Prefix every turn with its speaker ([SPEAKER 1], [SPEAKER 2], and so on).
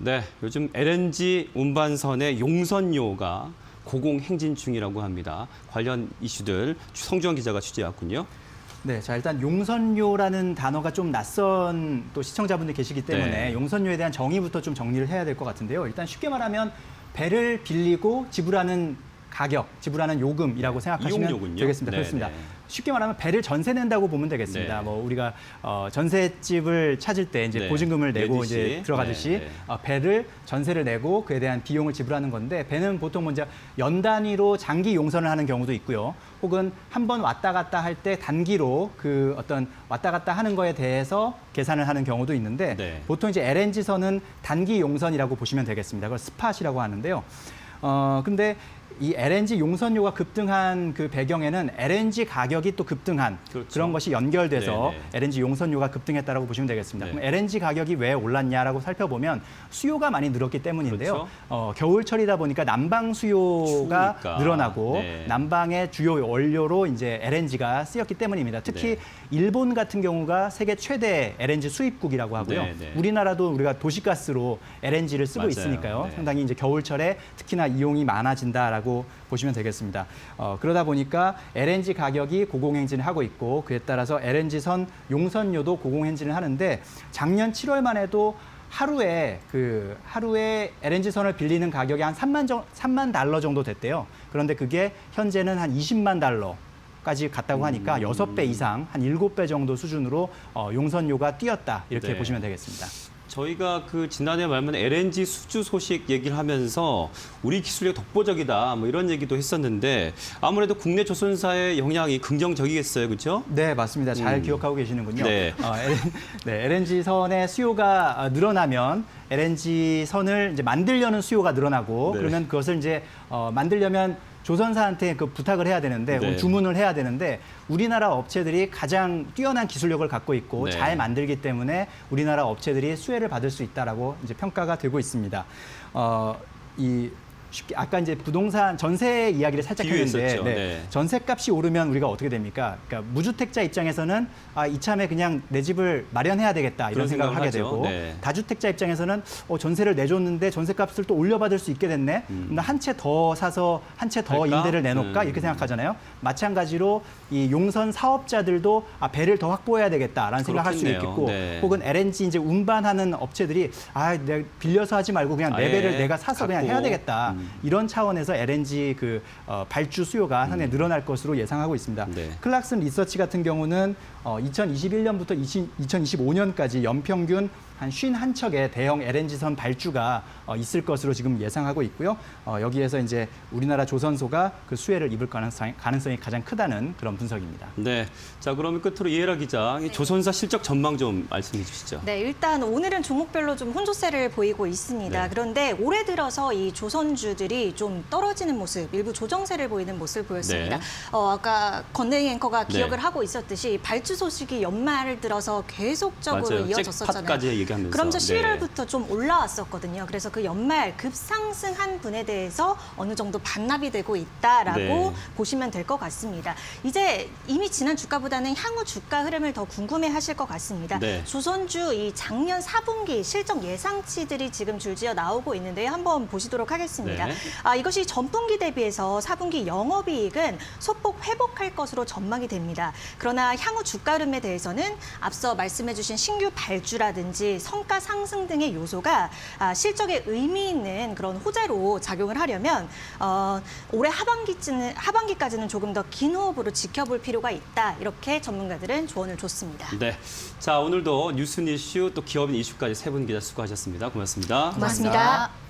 [SPEAKER 1] 네, 요즘 LNG 운반선의 용선료가 고공행진 중이라고 합니다. 관련 이슈들 성주환 기자가 취재했군요.
[SPEAKER 2] 네, 자 일단 용선료라는 단어가 좀 낯선 또 시청자분들 계시기 때문에
[SPEAKER 1] 네.
[SPEAKER 2] 용선료에 대한 정의부터 좀 정리를 해야 될 것 같은데요. 일단 쉽게 말하면 배를 빌리고 지불하는 가격, 지불하는 요금이라고 생각하시면
[SPEAKER 1] 이용료군요.
[SPEAKER 2] 되겠습니다.
[SPEAKER 1] 네,
[SPEAKER 2] 그렇습니다.
[SPEAKER 1] 네.
[SPEAKER 2] 쉽게 말하면 배를 전세 낸다고 보면 되겠습니다.
[SPEAKER 1] 네.
[SPEAKER 2] 뭐 우리가 전세집을 찾을 때 이제
[SPEAKER 1] 네.
[SPEAKER 2] 보증금을 내고
[SPEAKER 1] 내듯이.
[SPEAKER 2] 이제 들어가듯이
[SPEAKER 1] 네, 네.
[SPEAKER 2] 배를 전세를 내고 그에 대한 비용을 지불하는 건데 배는 보통 먼저 연 단위로 장기 용선을 하는 경우도 있고요. 혹은 한 번 왔다 갔다 할 때 단기로 그 어떤 왔다 갔다 하는 거에 대해서 계산을 하는 경우도 있는데
[SPEAKER 1] 네.
[SPEAKER 2] 보통 이제 LNG선은 단기 용선이라고 보시면 되겠습니다. 그걸 스팟이라고 하는데요. 근데 이 LNG 용선료가 급등한 그 배경에는 LNG 가격이 또 급등한
[SPEAKER 1] 그렇죠.
[SPEAKER 2] 그런 것이 연결돼서
[SPEAKER 1] 네네.
[SPEAKER 2] LNG 용선료가 급등했다고 보시면 되겠습니다.
[SPEAKER 1] 네.
[SPEAKER 2] 그럼 LNG 가격이 왜 올랐냐라고 살펴보면 수요가 많이 늘었기 때문인데요.
[SPEAKER 1] 그렇죠.
[SPEAKER 2] 겨울철이다 보니까 난방 수요가
[SPEAKER 1] 추우니까.
[SPEAKER 2] 늘어나고
[SPEAKER 1] 네.
[SPEAKER 2] 난방의 주요 원료로 이제 LNG가 쓰였기 때문입니다. 특히
[SPEAKER 1] 네.
[SPEAKER 2] 일본 같은 경우가 세계 최대 LNG 수입국이라고 하고요.
[SPEAKER 1] 네네.
[SPEAKER 2] 우리나라도 우리가 도시가스로 LNG를 쓰고
[SPEAKER 1] 맞아요.
[SPEAKER 2] 있으니까요.
[SPEAKER 1] 네.
[SPEAKER 2] 상당히 이제 겨울철에 특히나 이용이 많아진다라고 보시면 되겠습니다. 그러다 보니까 LNG 가격이 고공행진을 하고 있고 그에 따라서 LNG선 용선료도 고공행진을 하는데 작년 7월만 해도 하루에 LNG선을 빌리는 가격이 한 3만 달러 정도 됐대요. 그런데 그게 현재는 한 20만 달러까지 갔다고 하니까 6배 이상, 한 7배 정도 수준으로 용선료가 뛰었다. 이렇게
[SPEAKER 1] 네.
[SPEAKER 2] 보시면 되겠습니다.
[SPEAKER 1] 저희가 그 지난해 말면 LNG 수주 소식 얘기를 하면서 우리 기술력 독보적이다 뭐 이런 얘기도 했었는데 아무래도 국내 조선사의 영향이 긍정적이겠어요, 그렇죠?
[SPEAKER 2] 네, 맞습니다. 잘 기억하고 계시는군요.
[SPEAKER 1] 네.
[SPEAKER 2] LNG선의 수요가 늘어나면 LNG선을 이제 만들려는 수요가 늘어나고
[SPEAKER 1] 네.
[SPEAKER 2] 그러면 그것을 이제 만들려면 조선사한테 그 부탁을 해야 되는데
[SPEAKER 1] 네.
[SPEAKER 2] 주문을 해야 되는데 우리나라 업체들이 가장 뛰어난 기술력을 갖고 있고
[SPEAKER 1] 네.
[SPEAKER 2] 잘 만들기 때문에 우리나라 업체들이 수혜를 받을 수 있다라고 이제 평가가 되고 있습니다. 아까 이제 부동산 전세 이야기를 살짝 했는데
[SPEAKER 1] 비유했었죠. 네.
[SPEAKER 2] 전세값이 오르면 우리가 어떻게 됩니까? 그러니까 무주택자 입장에서는 이참에 그냥 내 집을 마련해야 되겠다 이런
[SPEAKER 1] 그런
[SPEAKER 2] 생각을 하게
[SPEAKER 1] 생각을 하죠.
[SPEAKER 2] 되고
[SPEAKER 1] 네.
[SPEAKER 2] 다주택자 입장에서는 전세를 내줬는데 전세값을 또 올려받을 수 있게 됐네. 한 채 더 사서 한 채 더
[SPEAKER 1] 할까?
[SPEAKER 2] 임대를 내놓을까 이렇게 생각하잖아요. 마찬가지로 이 용선 사업자들도 배를 더 확보해야 되겠다라는 생각을 할 수
[SPEAKER 1] 그렇겠네요.
[SPEAKER 2] 있겠고
[SPEAKER 1] 네.
[SPEAKER 2] 혹은 LNG 이제 운반하는 업체들이 내가 빌려서 하지 말고 그냥 내
[SPEAKER 1] 아예
[SPEAKER 2] 배를 내가 사서 그냥
[SPEAKER 1] 갖고.
[SPEAKER 2] 해야 되겠다. 이런 차원에서 LNG 발주 수요가 상당히 늘어날 것으로 예상하고 있습니다.
[SPEAKER 1] 네.
[SPEAKER 2] 클락슨 리서치 같은 경우는 2021년부터 2025년까지 연평균 한 51척의 대형 LNG선 발주가 있을 것으로 지금 예상하고 있고요. 여기에서 이제 우리나라 조선소가 그 수혜를 입을 가능성이 가장 크다는 그런 분석입니다.
[SPEAKER 1] 네. 자, 그러면 끝으로 이혜라 기자, 이 조선사 실적 전망 좀 말씀해 주시죠.
[SPEAKER 3] 네, 일단 오늘은 종목별로 좀 혼조세를 보이고 있습니다.
[SPEAKER 1] 네.
[SPEAKER 3] 그런데 올해 들어서 이 조선주들이 좀 떨어지는 모습, 일부 조정세를 보이는 모습을 보였습니다.
[SPEAKER 1] 네.
[SPEAKER 3] 아까 건네이 앵커가
[SPEAKER 1] 네.
[SPEAKER 3] 기억을 하고 있었듯이 발주 소식이 연말 들어서 계속적으로
[SPEAKER 1] 맞아요.
[SPEAKER 3] 이어졌었잖아요.
[SPEAKER 1] 잭팟까지 얘기하면서.
[SPEAKER 3] 그러면서
[SPEAKER 1] 네.
[SPEAKER 3] 11월부터 좀 올라왔었거든요. 그래서 그 연말 급상승한 분에 대해서 어느 정도 반납이 되고 있다라고
[SPEAKER 1] 네.
[SPEAKER 3] 보시면 될 것 같습니다. 이제 이미 지난 주가보다는 향후 주가 흐름을 더 궁금해하실 것 같습니다.
[SPEAKER 1] 네.
[SPEAKER 3] 조선주 이 작년 4분기 실적 예상치들이 지금 줄지어 나오고 있는데요. 한번 보시도록 하겠습니다.
[SPEAKER 1] 네.
[SPEAKER 3] 이것이 전분기 대비해서 4분기 영업이익은 소폭 회복할 것으로 전망이 됩니다. 그러나 향후 주가 흐름에 대해서는 앞서 말씀해주신 신규 발주라든지 성과 상승 등의 요소가 실적에 의미 있는 그런 호재로 작용을 하려면 올해 하반기까지는 조금 더 긴 호흡으로 지켜볼 필요가 있다. 이렇게 전문가들은 조언을 줬습니다.
[SPEAKER 1] 네. 자, 오늘도 뉴스 이슈 또 기업인 이슈까지 세 분 기자 수고하셨습니다. 고맙습니다.
[SPEAKER 3] 고맙습니다.